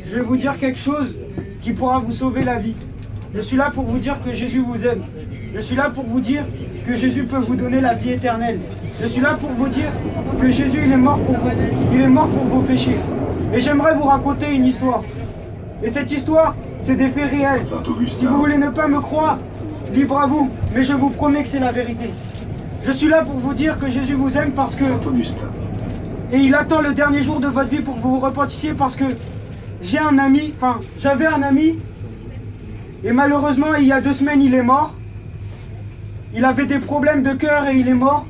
je vais vous dire quelque chose qui pourra vous sauver la vie. Je suis là pour vous dire que Jésus vous aime. Je suis là pour vous dire que Jésus peut vous donner la vie éternelle. Je suis là pour vous dire que Jésus, il est mort pour vous. Il est mort pour vos péchés. Et j'aimerais vous raconter une histoire. Et cette histoire, c'est des faits réels. Si vous voulez ne pas me croire, libre à vous. Mais je vous promets que c'est la vérité. Je suis là pour vous dire que Jésus vous aime parce que... Et il attend le dernier jour de votre vie pour que vous vous repentissiez parce que j'avais un ami, et malheureusement, il y a 2 semaines, il est mort. Il avait des problèmes de cœur et il est mort.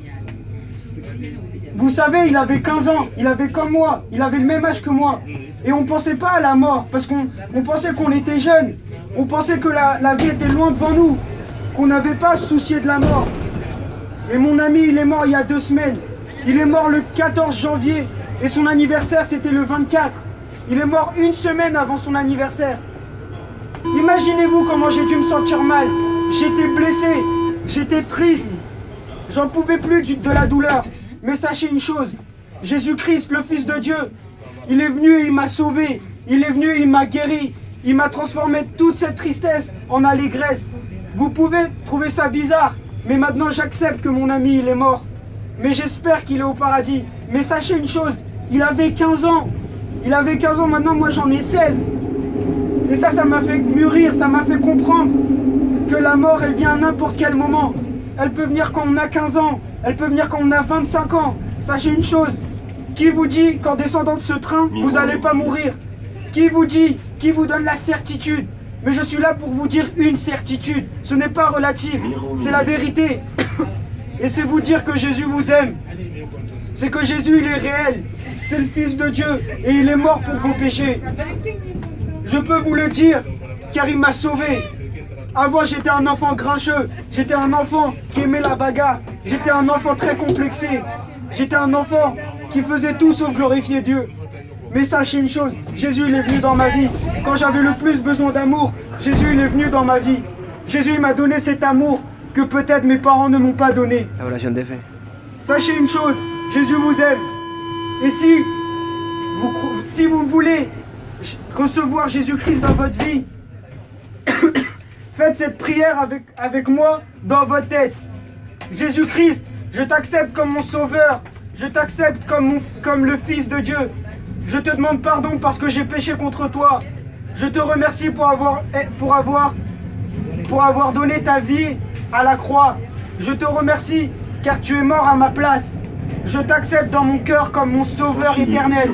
Vous savez, il avait 15 ans, il avait comme moi, il avait le même âge que moi. Et on ne pensait pas à la mort, parce qu'on pensait qu'on était jeunes. On pensait que la vie était loin devant nous, qu'on n'avait pas à se soucier de la mort. Et mon ami, il est mort il y a 2 semaines. Il est mort le 14 janvier, et son anniversaire, c'était le 24. Il est mort 1 semaine avant son anniversaire. Imaginez-vous comment j'ai dû me sentir mal. J'étais blessé, j'étais triste. J'en pouvais plus de la douleur. Mais sachez une chose, Jésus-Christ, le Fils de Dieu, il est venu et il m'a sauvé. Il est venu et il m'a guéri. Il m'a transformé toute cette tristesse en allégresse. Vous pouvez trouver ça bizarre, mais maintenant j'accepte que mon ami, il est mort. Mais j'espère qu'il est au paradis. Mais sachez une chose, il avait 15 ans. Il avait 15 ans, maintenant moi j'en ai 16. Et ça m'a fait mûrir, ça m'a fait comprendre que la mort, elle vient à n'importe quel moment. Elle peut venir quand on a 15 ans, elle peut venir quand on a 25 ans. Sachez une chose, qui vous dit qu'en descendant de ce train, vous n'allez pas mourir? Qui vous dit, qui vous donne la certitude? Mais je suis là pour vous dire une certitude, ce n'est pas relatif, c'est la vérité. Et c'est vous dire que Jésus vous aime. C'est que Jésus, il est réel. C'est le Fils de Dieu et il est mort pour vos péchés. Je peux vous le dire, car il m'a sauvé. Avant, j'étais un enfant grincheux. J'étais un enfant qui aimait la bagarre. J'étais un enfant très complexé. J'étais un enfant qui faisait tout sauf glorifier Dieu. Mais sachez une chose, Jésus, il est venu dans ma vie. Quand j'avais le plus besoin d'amour, Jésus, il est venu dans ma vie. Jésus, il m'a donné cet amour que peut-être mes parents ne m'ont pas donné. La relation de fait. Sachez une chose, Jésus vous aime. Et si vous voulez recevoir Jésus-Christ dans votre vie, faites cette prière avec moi dans votre tête. Jésus-Christ, je t'accepte comme mon sauveur. Je t'accepte comme le Fils de Dieu. Je te demande pardon parce que j'ai péché contre toi. Je te remercie pour avoir donné ta vie à la croix. Je te remercie car tu es mort à ma place. Je t'accepte dans mon cœur comme mon sauveur éternel.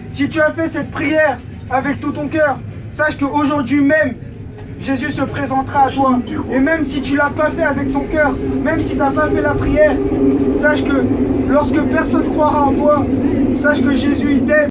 Si tu as fait cette prière avec tout ton cœur, sache qu'aujourd'hui même, Jésus se présentera à toi. Et même si tu ne l'as pas fait avec ton cœur, même si tu n'as pas fait la prière, sache que lorsque personne croira en toi, sache que Jésus il t'aime.